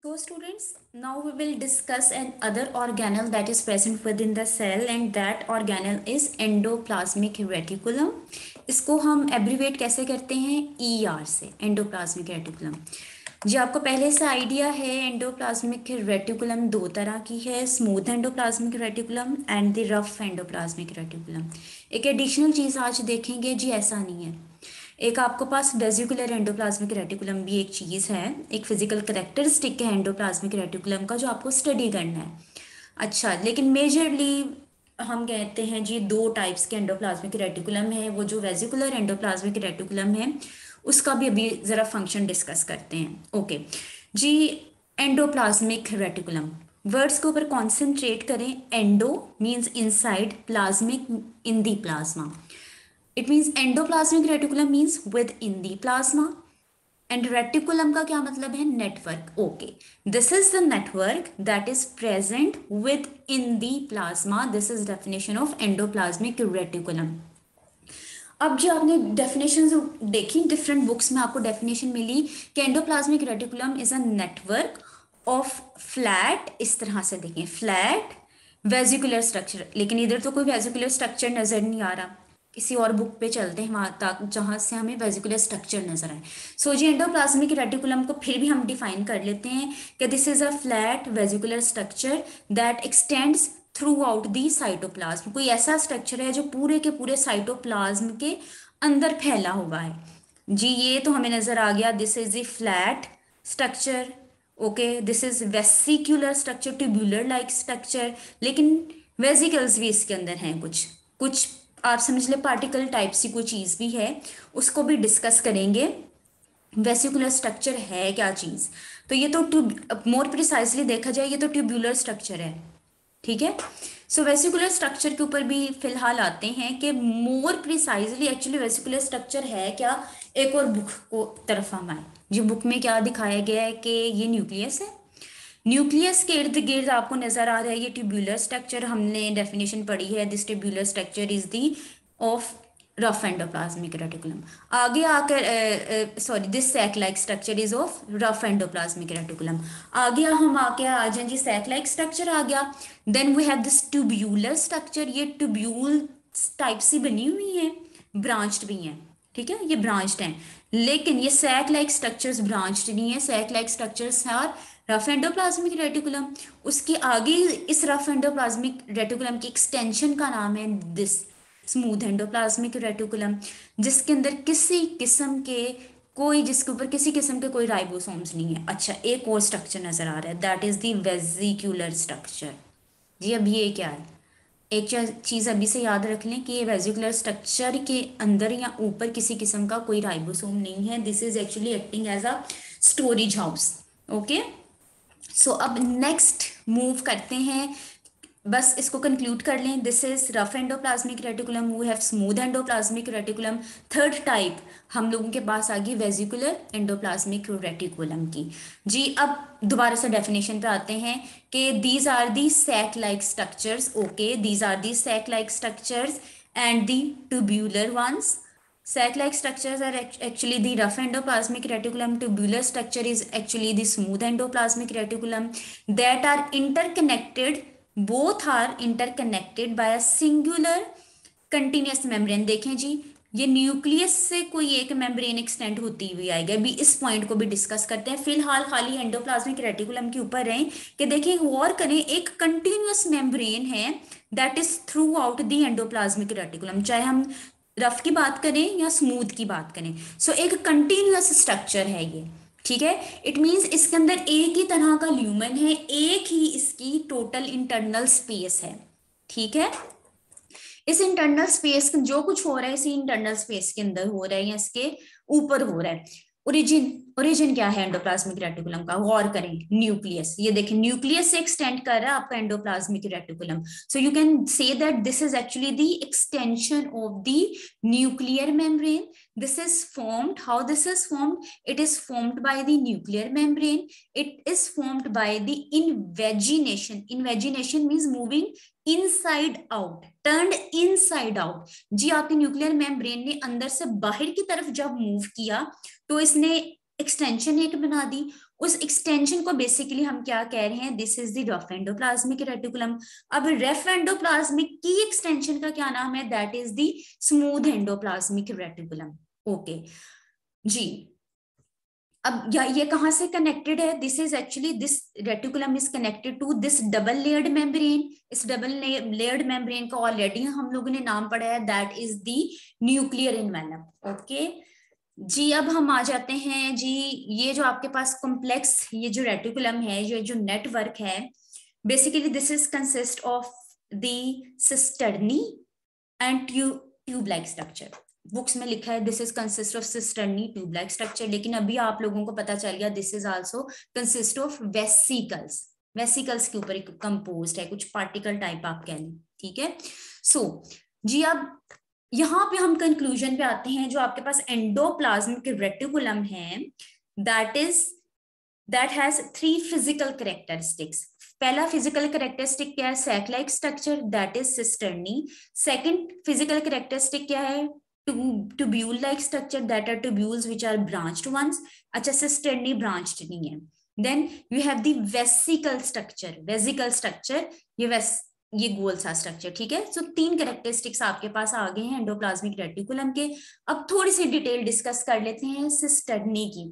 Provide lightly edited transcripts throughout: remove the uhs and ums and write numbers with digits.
So students, now we will discuss an other organelle that is present within the cell and that organelle is endoplasmic reticulum. इसको हम abbreviate कैसे करते हैं? ER से, endoplasmic reticulum. जी आपको पहले से आइडिया है एंडोप्लाज्मिक रेटिकुलम दो तरह की है, smooth endoplasmic reticulum and the rough endoplasmic reticulum. एक एडिशनल चीज़ आज देखेंगे जी, ऐसा नहीं है, एक आपको पास वेसिकुलर एंडोप्लाज्मिक रेटिकुलम भी एक चीज़ है, एक फिजिकल करेक्टरिस्टिक है एंडोप्लाज्मिक रेटिकुलम का जो आपको स्टडी करना है। अच्छा, लेकिन मेजरली हम कहते हैं जी दो टाइप्स के एंडोप्लाज्मिक रेटिकुलम है। वो जो वेसिकुलर एंडोप्लाज्मिक रेटिकुलम है उसका भी अभी ज़रा फंक्शन डिस्कस करते हैं। ओके जी, एंडोप्लाज्मिक रेटिकुलम वर्ड्स के ऊपर कॉन्सेंट्रेट करें। Endo means inside, plasmic in the plasma. It means endoplasmic reticulum means with in the plasma and reticulum का क्या मतलब है? Network. Okay, this is the network that is present with in the plasma. This is definition of endoplasmic reticulum. अब जो आपने definition देखी different books में, आपको डेफिनेशन मिली कि endoplasmic reticulum is a network of flat, इस तरह से देखें, फ्लैट वेसिकुलर स्ट्रक्चर। लेकिन इधर तो कोई वेसिकुलर स्ट्रक्चर नजर नहीं आ रहा, किसी और बुक पे चलते हैं वहां तक जहां से हमें वेसिकुलर स्ट्रक्चर नजर आए। सो जी एंडोप्लाज्मिक रेटिकुलम को फिर भी हम डिफाइन कर लेते हैं कि this is a flat vesicular structure that x tends through out the cytoplasm. कोई ऐसा स्ट्रक्चर है जो पूरे के पूरे साइटोप्लाज्म के अंदर फैला हुआ है। जी ये तो हमें नजर आ गया, this is the flat structure. Okay, this is vesicular structure, tubular like structure. लेकिन वेसिकल्स भी इसके अंदर हैं, कुछ कुछ आप समझ ले पार्टिकल टाइप सी कोई चीज भी है, उसको भी डिस्कस करेंगे। वेसिकुलर स्ट्रक्चर है क्या चीज? तो ये तो मोर प्रिसाइजली देखा जाए ये तो ट्यूब्यूलर स्ट्रक्चर है, ठीक है। सो वेसिकुलर स्ट्रक्चर के ऊपर भी फिलहाल आते हैं कि more precisely actually vesicular structure है क्या। एक और बुक को तरफ हम आए, जो बुक में क्या दिखाया गया है कि ये न्यूक्लियस है। न्यूक्लियस के इर्द गिर्द आपको नजर आ रहा है ये ट्यूब्यूलर स्ट्रक्चर। हमने डेफिनेशन पढ़ी है, this tubular structure is the of rough endoplasmic reticulum. आगे आकर sorry, this sac like structure is of rough endoplasmic reticulum. आगे हम आके आ जाए जी, सैक लाइक स्ट्रक्चर आ गया। Then we have this tubular structure, ये ट्यूब्यूल टाइप से बनी हुई है, ब्रांच्ड भी हैं, ठीक है, ये ब्रांच्ड हैं। लेकिन ये सैक लाइक स्ट्रक्चर्स ब्रांच्ड नहीं है, sac like structures are rough endoplasmic reticulum. उसके आगे इस रफ एंडोप्लाज्मिक रेटिकुलम की एक्सटेंशन का नाम है दिस स्मूथ एंडोप्लाज्मिक रेटिकुलम, जिसके अंदर किसी किस्म के कोई जिसके ऊपर किसी किस्म के कोई राइबोसोम्स नहीं है। अच्छा, एक और स्ट्रक्चर नजर आ रहा है, that is the vesicular structure. जी अब ये क्या है? एक चीज अभी से याद रख लें कि ये वेसिकुलर स्ट्रक्चर के अंदर या ऊपर किसी किस्म का कोई राइबोसोम नहीं है। This is actually acting as a storage house. Okay, so अब नेक्स्ट मूव करते हैं, बस इसको कंक्लूड कर लें। This is rough endoplasmic reticulum, we have smooth endoplasmic reticulum. Third type हम लोगों के पास आ गई वेसिकुलर एंडोप्लाज्मिक रेटिकुलम की। जी अब दोबारा से डेफिनेशन पे आते हैं कि these are the sac like structures. Okay, these are the sac like structures and the tubular ones. Sac-like structures are actually the rough endoplasmic reticulum. Tubular structure is actually the smooth endoplasmic reticulum that are interconnected. Both are interconnected by a singular continuous membrane. देखें जी, ये nucleus से कोई एक membrane extend होती हुई आएगी। अभी इस पॉइंट को भी डिस्कस करते हैं, फिलहाल खाली एंडोप्लाज्मिक रेटिकुलम के ऊपर रहें कि देखें गौर करें, एक कंटिन्यूस मेम्ब्रेन है that is through out the endoplasmic reticulum, चाहे हम रफ की बात करें या स्मूथ की बात करें। सो एक कंटिन्यूअस स्ट्रक्चर है ये, ठीक है। इट मींस इसके अंदर एक ही तरह का ल्यूमेन है, एक ही इसकी टोटल इंटरनल स्पेस है, ठीक है। इस इंटरनल स्पेस जो कुछ हो रहा है इसी इंटरनल स्पेस के अंदर हो रहा है या इसके ऊपर हो रहा है। ओरिजिन, ओरिजिन क्या है एंडोप्लाज्मिक रेटिकुलम का? गौर करें, न्यूक्लियस। ये देखें, न्यूक्लियस से एक्सटेंड कर रहा है आपका endoplasmic reticulum. So you can say that this is actually the extension of the nuclear membrane. This is formed. How this is formed? It is formed by the nuclear membrane. It is formed by the invagination. Invagination means moving inside out, turned inside out. जी आपके nuclear membrane ने अंदर से बाहर की तरफ जब move किया तो इसने एक्सटेंशन एक बना दी, उस एक्सटेंशन को बेसिकली हम क्या कह रहे हैं, this is the rough endoplasmic reticulum. अब रफ एंडोप्लाज्मिक की एक्सटेंशन का क्या नाम है, that is the smooth endoplasmic reticulum. Okay जी, अब ये कहां से कनेक्टेड है, this is actually this reticulum is connected to this double layered membrane. इस डबल लेयर्ड मेम्ब्रेन का ऑलरेडी हम लोगों ने नाम पढ़ा है, that is the nuclear envelope. Okay जी, अब हम आ जाते हैं जी, ये जो आपके पास कॉम्प्लेक्स ये जो रेटिकुलम है, ये जो नेटवर्क है, basically this is consist of the cisternae and tube like structure. Books में लिखा है this is consist of cisternae tube like structure, लेकिन अभी आप लोगों को पता चल गया this is also consist of vesicles. Vesicles के ऊपर एक कंपोज्ड है, कुछ पार्टिकल टाइप आप कह लें, ठीक है। सो जी, अब यहाँ पे हम कंक्लूजन पे आते हैं, जो आपके पास एंडोप्लाज्मिक रेटिकुलम है, दैट हैज 3 फिजिकल कैरेक्टरिस्टिक्स। पहला फिजिकल कैरेक्टरिस्टिक क्या है, sac like structure, that is cisternae. Second physical characteristic क्या है, tubule like structure, that are tubules which are branched ones. अच्छा, सिस्टर्नी ब्रांच्ड नहीं है। Then you have the vesicle structure, vesicle structure, ये गोल सा स्ट्रक्चर, ठीक है। सो 3 कैरेक्टरिस्टिक्स आपके पास आ गए हैं एंडोप्लाज्मिक रेटिकुलम के। अब थोड़ी सी डिटेल डिस्कस कर लेते हैं सिस्टर्नी की।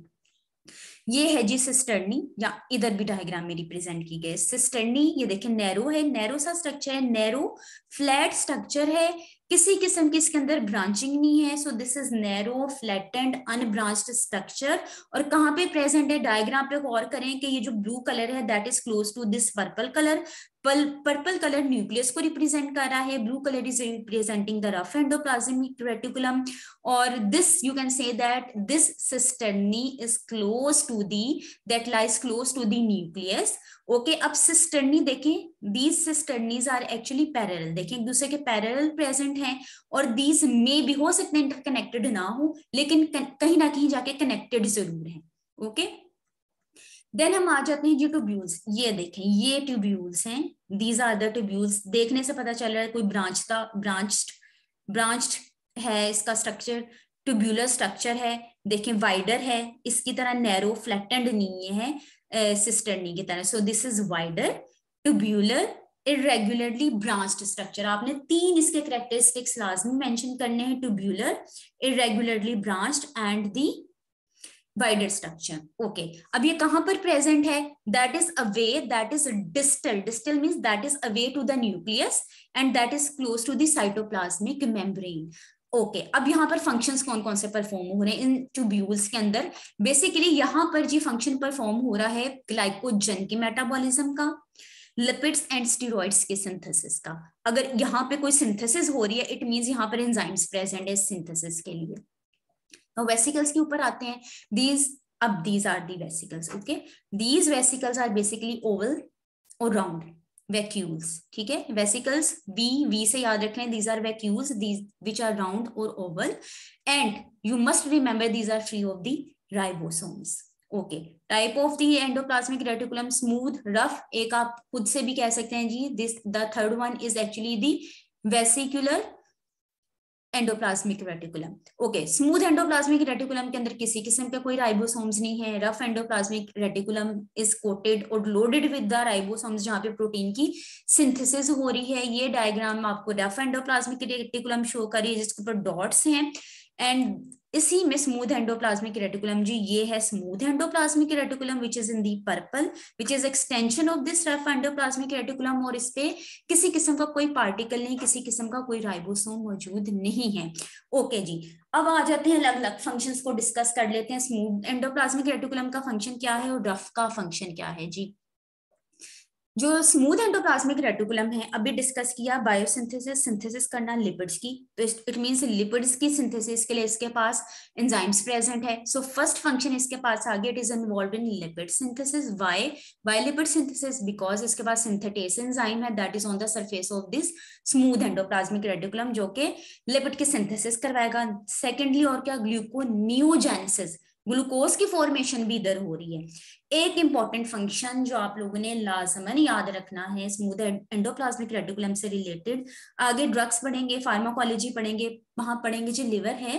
ये है जी सिस्टर्नी, या इधर भी डायग्राम में रिप्रेजेंट की गई सिस्टर्नी। ये देखिए नैरो है, नैरो सा स्ट्रक्चर है, नैरो फ्लैट स्ट्रक्चर है, किसी किस्म की इसके अंदर ब्रांचिंग नहीं है। सो this is narrow flattened unbranched structure. और कहाँ पे प्रेजेंट है, डायग्राम पे गौर करें कि ये जो ब्लू कलर है that is close to this purple colour. Purple colour nucleus को रिप्रेजेंट कर रहा है, blue colour is representing the rough endoplasmic reticulum. और this you can say that this cisternae is close to the, that lies close to the nucleus. Okay, अब cisternae देखें, these cisternaes are actually parallel, देखें एक दूसरे के parallel present हैं, और these मे भी हो सकते हैं इंटरकनेक्टेड ना हो, लेकिन कहीं ना कहीं जाके कनेक्टेड जरूर हैं। ओके, देन हम आ जाते हैं जी ट्यूब्यूल्स। ये देखें, ये ट्यूब्यूल्स हैं, दीज आर द ट्यूब्यूल्स। देखने से पता चल रहा है कोई ब्रांच्ड है इसका स्ट्रक्चर, ट्यूब्यूलर स्ट्रक्चर है। देखें वाइडर है, इसकी तरह नैरो फ्लैटेंड नहीं है सिस्टर्नी की तरह। So this is wider tubular irregularly branched structure. आपने 3 इसके कैरेक्टरिस्टिक्स लाजमी मेंशन करने हैं, tubular, irregularly branched and the wider structure. Okay, अब ये कहां पर प्रेजेंट है, that is away, that is distal, distal means that is away to the nucleus and that is close to the cytoplasmic membrane. Okay, अब यहाँ पर functions कौन कौन से परफॉर्म हो रहे हैं इन ट्यूब्यूल्स के अंदर, बेसिकली यहाँ पर जी फंक्शन परफॉर्म हो रहा है ग्लाइकोजन की मेटाबॉलिज्म का, लिपिड्स एंड स्टेरॉइड्स के सिंथेसिस का। अगर यहाँ पे कोई सिंथेसिस हो रही है, इट मींस यहाँ पर एंजाइम्स प्रेजेंट है सिंथेसिस के लिए। तो वेसिकल्स के ऊपर आते हैं, these are the vesicles। Okay, these vesicles are basically oval और round vacuoles, ठीक है। वेसिकल्स वी से याद रखें, these are vacuoles, these which are round or oval, and you must remember these are free of the ribosomes। Okay, type of the endoplasmic reticulum smooth, rough, एक आप खुद से भी कह सकते हैं जी, this the third one is actually the vesicular endoplasmic reticulum. Okay, smooth endoplasmic reticulum के अंदर किसी किस्म का कोई राइबोसोम्स नहीं है। Rough endoplasmic reticulum is coated और लोडेड विद द राइबोसोम्स, जहां पे प्रोटीन की सिंथेसिस हो रही है। ये डायग्राम आपको रफ एंडोप्लाज्मिक रेटिकुलम शो कर रही है, जिसके ऊपर डॉट्स हैं, एंड इसी में स्मूथ एंडोप्लाज्मिक रेटिकुलम जी, ये है smooth endoplasmic reticulum which is in the purple, which is extension of this rough endoplasmic reticulum. और इस पे किसी किस्म का कोई पार्टिकल नहीं, किसी किस्म का कोई राइबोसोम मौजूद नहीं है। ओके जी, अब आ जाते हैं अलग अलग फंक्शंस को डिस्कस कर लेते हैं। स्मूथ एंडोप्लाज्मिक रेटिकुलम का फंक्शन क्या है और रफ का फंक्शन क्या है जी। जो स्मूथ एंडोप्लाज्मिक रेटिकुलम है, अभी डिस्कस किया, बायोसिंथेसिस, सिंथेसिस करना लिपिड्स की, तो इट मींस लिपिड्स की सिंथेसिस के लिए इसके पास एंजाइम्स प्रेजेंट है। सो फर्स्ट फंक्शन इसके पास आ गया, it is involved in lipid synthesis. Why lipid synthesis, because इसके पास सिंथेटेस एंजाइम है that is on the surface of this smooth endoplasmic reticulum, जो कि लिपिड की सिंथेसिस करवाएगा। सेकेंडली और क्या, ग्लूकोनियोजेनेसिस, ग्लूकोज की फॉर्मेशन भी इधर हो रही है। एक इंपॉर्टेंट फंक्शन जो आप लोगों ने लाजमन याद रखना है स्मूथ एंडोप्लाज्मिक रेटिकुलम से रिलेटेड, आगे ड्रग्स पढ़ेंगे, फार्माकोलॉजी पढ़ेंगे, वहां पढ़ेंगे जो लिवर है,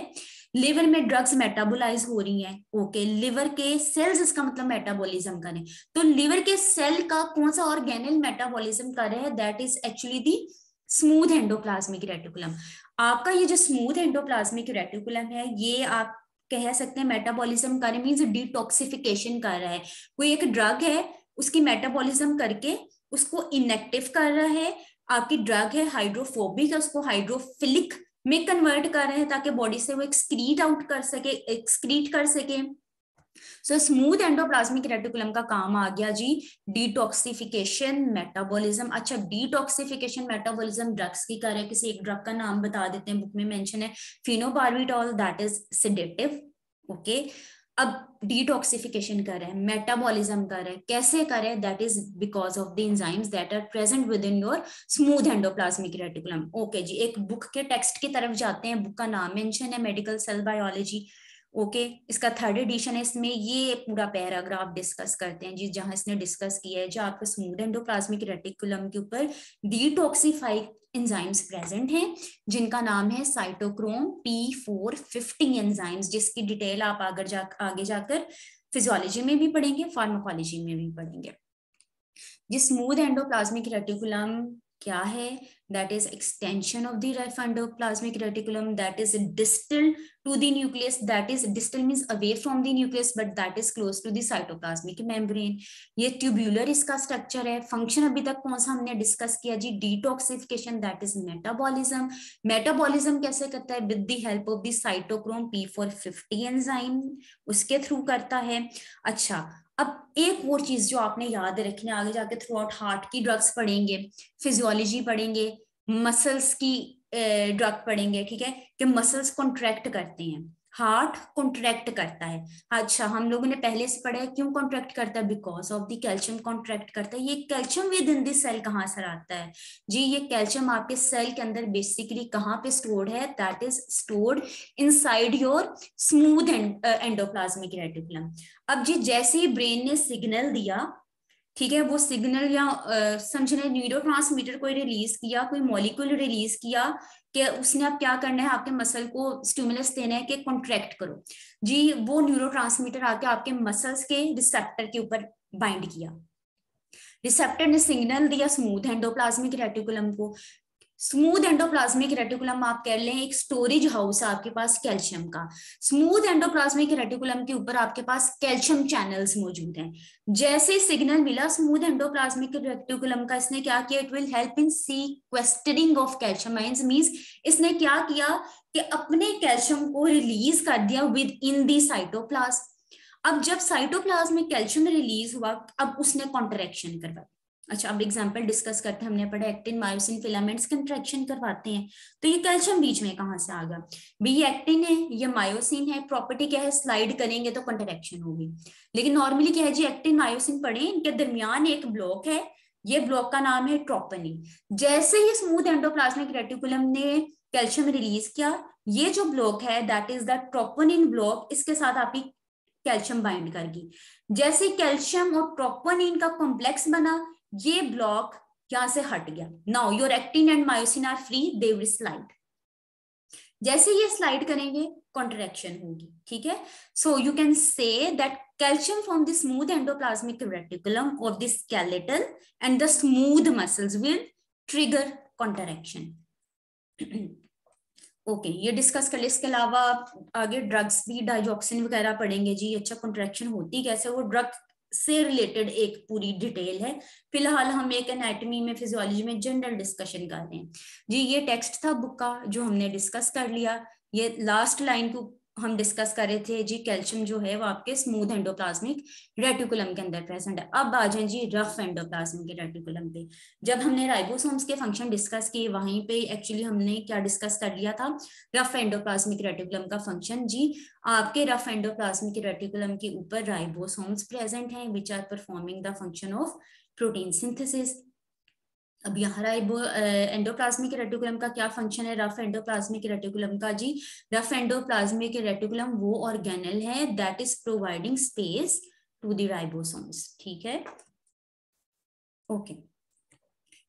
लिवर में ड्रग्स मेटाबोलाइज हो रही हैं, ओके, लिवर के सेल्स, इसका मतलब मेटाबॉलिज्म करें, तो लिवर के सेल का कौन सा ऑर्गेनल मेटाबॉलिज्म कर रहा है, that is actually the smooth endoplasmic reticulum. आपका ये जो स्मूथ एंडोप्लाज्मिक रेटिकुलम है, ये आप कह सकते हैं मेटाबॉलिज्म कर, मीन्स डिटॉक्सिफिकेशन कर रहा है। कोई एक ड्रग है, उसकी मेटाबॉलिज्म करके उसको इनएक्टिव कर रहा है। आपकी ड्रग है हाइड्रोफोबिक है, उसको हाइड्रोफिलिक में कन्वर्ट कर रहे हैं ताकि बॉडी से वो एक्सक्रीट आउट कर सके, एक्सक्रीट कर सके। सो स्मूथ एंडोप्लाज्मिक रेटिकुलम का काम आ गया जी डिटॉक्सिफिकेशन मेटाबॉलिज्म। अच्छा, डिटॉक्सिफिकेशन मेटाबॉलिज्म ड्रग्स की कर है, किसी एक ड्रग का नाम बता देते हैं, बुक में मेंशन है phenobarbital, that is sedative, okay. अब डिटॉक्सिफिकेशन कर रहे हैं, मेटाबॉलिज्म कर रहे हैं, कैसे करें, that is because of the enzymes that are present with in your smooth endoplasmic reticulum. Okay जी, एक बुक के टेक्स्ट की तरफ जाते हैं, बुक का नाम मेंशन है मेडिकल सेल बायोलॉजी, ओके, इसका 3rd एडिशन है। इसमें ये पूरा पैराग्राफ डिस्कस करते हैं जी, जहां इसने डिस्कस किया है जो आपके स्मूथ एंडोप्लाज्मिक रेटिकुलम के ऊपर डिटॉक्सिफाइड एंजाइम्स प्रेजेंट हैं, जिनका नाम है साइटोक्रोम P450 एंजाइम्स, जिसकी डिटेल आप आगे जाकर फिजियोलॉजी में भी पढ़ेंगे, फार्माकोलॉजी में भी पढ़ेंगे। ये स्मूथ एंडोप्लाज्मिक रेटिकुलम क्या है, that is extension of the rough endoplasmic reticulum that is distal to the nucleus, that is distal means away from the nucleus but that is close to the cytoplasmic membrane। ये tubular इसका structure है। Function अभी तक कौन सा हमने discuss किया जी, detoxification, that is metabolism. Metabolism कैसे करता है, with the help of the cytochrome P450 enzyme, उसके थ्रू करता है। अच्छा, अब एक और चीज जो आपने याद रखनी, आगे जाके थ्रू आउट हार्ट की ड्रग्स पढ़ेंगे, फिजियोलॉजी पढ़ेंगे, मसल्स की ड्रग पढ़ेंगे, ठीक है, कि मसल्स कॉन्ट्रैक्ट करते हैं, हार्ट कॉन्ट्रैक्ट करता है। अच्छा, हम लोगों ने पहले से पढ़ा है क्यों कॉन्ट्रैक्ट करता है, because of the calcium contract करता है। ये calcium within this cell कहाँ से आता है जी, ये कैल्शियम आपके सेल के अंदर बेसिकली कहाँ पे स्टोर्ड है, that is stored inside your smooth endoplasmic reticulum. अब जी जैसे ही ब्रेन ने सिग्नल दिया, ठीक है, वो सिग्नल या समझने न्यूरोट्रांसमीटर कोई रिलीज किया, कोई मॉलिक्यूल रिलीज किया कि उसने अब क्या करना है, आपके मसल को स्टिमुलस देना है कि कॉन्ट्रैक्ट करो जी, वो न्यूरोट्रांसमीटर आके आपके मसल्स के रिसेप्टर के ऊपर बाइंड किया, रिसेप्टर ने सिग्नल दिया स्मूथ एंडोप्लाज्मिक रेटिकुलम को। स्मूथ एंडोप्लाज्मिक रेटिकुलम आप कह लें एक स्टोरेज हाउस है आपके पास कैल्शियम का। स्मूथ एंडोप्लाज्मिक रेटिकुलम के ऊपर आपके पास कैल्शियम चैनल्स मौजूद हैं। जैसे सिग्नल मिला स्मूथ एंडोप्लाज्मिक रेटिकुलम का, इसने क्या किया, it will help in sequestering of calcium ions, means इसने क्या किया कि अपने कैल्शियम को रिलीज कर दिया विद इन दी साइटोप्लाज्म। अब जब साइटोप्लाज्म में कैल्शियम रिलीज हुआ, अब उसने कॉन्ट्रैक्शन करवाई। अच्छा, अब एग्जांपल डिस्कस करते हैं, हमने पढ़ा एक्टिन मायोसिन फिलामेंट्स कंट्रैक्शन करवाते हैं, तो ये कैल्शियम बीच में कहां से आ गया भाई, ये एक्टिन है, ये मायोसिन है, प्रॉपर्टी क्या है, स्लाइड करेंगे तो कंट्रैक्शन होगी। लेकिन नॉर्मली क्या है जी, एक्टिन मायोसिन पढ़े, इनके दरमियान एक ब्लॉक है, ये ब्लॉक का नाम है ट्रोपोनिन। जैसे ही स्मूथ एंडोप्लाज्मिक रेटिकुलम ने कैल्शियम रिलीज किया, ये जो ब्लॉक है that is the troponin block, इसके साथ आपकी कैल्शियम बाइंड करगी। जैसे कैल्शियम और ट्रोपोनिन का कॉम्प्लेक्स बना, ये ब्लॉक यहां से हट गया। Now your actin and myosin are free, they will slide. जैसे ये स्लाइड करेंगे कॉन्ट्रैक्शन होगी, ठीक है। So you can say that calcium from the smooth endoplasmic reticulum of the skeletal and the smooth muscles will trigger contraction। Okay, ये discuss कर ले। इसके अलावा आगे ड्रग्स भी, डाइजॉक्सिन वगैरह पढ़ेंगे जी। अच्छा, कॉन्ट्रैक्शन होती कैसे, वो ड्रग से रिलेटेड एक पूरी डिटेल है। फिलहाल हम एक एनाटॉमी में, फिजियोलॉजी में जनरल डिस्कशन कर रहे हैं जी। ये टेक्स्ट था बुक का जो हमने डिस्कस कर लिया। ये लास्ट लाइन को हम डिस्कस कर रहे थे जी, कैल्शियम जो है वो आपके स्मूथ एंडोप्लाज्मिक रेटिकुलम के अंदर प्रेजेंट है। अब आ जाए जी रफ एंडोप्लाज्मिक रेटिकुलम पे। जब हमने राइबोसोम्स के फंक्शन डिस्कस किए, वहीं पे एक्चुअली हमने क्या डिस्कस कर लिया था, रफ एंडोप्लाज्मिक रेटिकुलम का फंक्शन जी। आपके रफ एंडोप्लाज्मिक रेटिकुलम के ऊपर राइबोसोम्स प्रेजेंट हैं which are performing the function of protein synthesis. अब यहाँ एंडोप्लाज्मिक रेटिकुलम का क्या फंक्शन है, रफ एंडोप्लाज्मिक रेटिकुलम का जी। रफ एंडोप्लाज्मिक रेटिकुलम वो ऑर्गेनल है that is providing space to the ribosomes, ठीक है, ओके।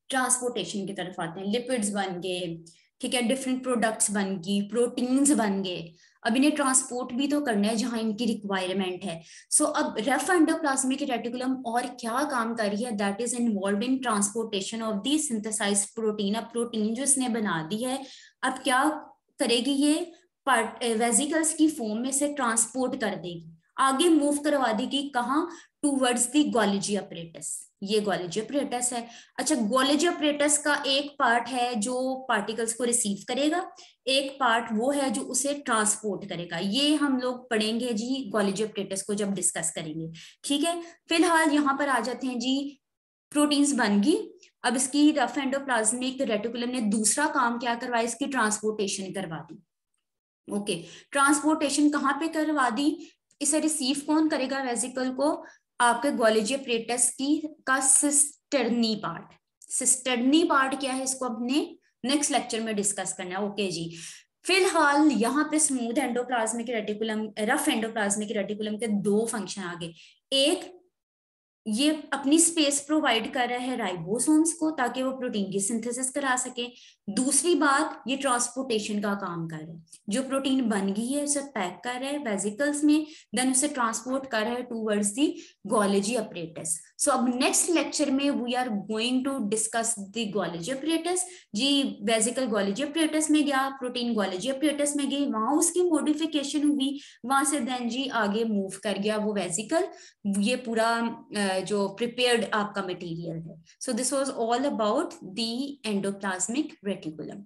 ट्रांसपोर्टेशन की तरफ आते हैं, लिपिड्स बन गए, ठीक है, डिफरेंट प्रोडक्ट्स बन गई, प्रोटीन्स बन गए। अब इन्हें ट्रांसपोर्ट भी तो करना है जहां इनकी रिक्वायरमेंट है। सो अब रफ एंडोप्लाज्मिक रेटिकुलम और क्या काम कर रही है, that is involve in transportation of the synthesised protein. अब प्रोटीन जो इसने बना दी है, अब क्या करेगी ये, पार्ट वेजिकल्स की फॉर्म में से ट्रांसपोर्ट कर देगी, आगे मूव करवा देगी कहाँ, टूवर्ड्स दी गोल्गी अपरेटस। ये गोल्गी अपरेटस है। अच्छा, गोल्गी अपरेटस का एक पार्ट है जो पार्टिकल्स को रिसीव करेगा, एक पार्ट वो है जो उसे ट्रांसपोर्ट करेगा। ये हम लोग पढ़ेंगे जी गोल्गी अपरेटस को जब डिस्कस करेंगे, ठीक है। फिलहाल यहाँ पर आ जाते हैं जी, प्रोटीन्स बन गई। अब इसकी रफ एंडोप्लाज्मिक रेटिकुलम ने दूसरा काम क्या करवाया, इसकी ट्रांसपोर्टेशन करवा दी। ओके, ट्रांसपोर्टेशन कहाँ पे करवा दी, इसे रिसीव कौन करेगा वेजिकल को, आपके गोल्गी अपरेटस की का सिस्टर्नी पार्ट। सिस्टर्नी पार्ट क्या है, इसको अपने नेक्स्ट लेक्चर में डिस्कस करना है। ओके जी, फिलहाल यहाँ पे smooth endoplasmic reticulum, rough endoplasmic reticulum के दो फंक्शन आ गए। एक, ये अपनी स्पेस प्रोवाइड कर रहा है राइबोसोम्स को ताकि वो प्रोटीन की सिंथेसिस करा सके। दूसरी बात, ये ट्रांसपोर्टेशन का काम कर रहा है, जो प्रोटीन बन गई है उसे पैक कर रहा है वेजिकल्स में, देन उसे ट्रांसपोर्ट कर रहा है towards the Golgi apparatus. So अब नेक्स्ट लेक्चर में we are going to discuss the Golgi apparatus जी। वेजिकल गोल्गी अपरेटस में गया, प्रोटीन गोल्गी अपरेटस में गई, वहां उसकी मॉडिफिकेशन हुई, वहां से देन जी आगे मूव कर गया वो वेजिकल, ये पूरा जो प्रिपेयर्ड आपका मटेरियल है। So this was all about the endoplasmic reticulum.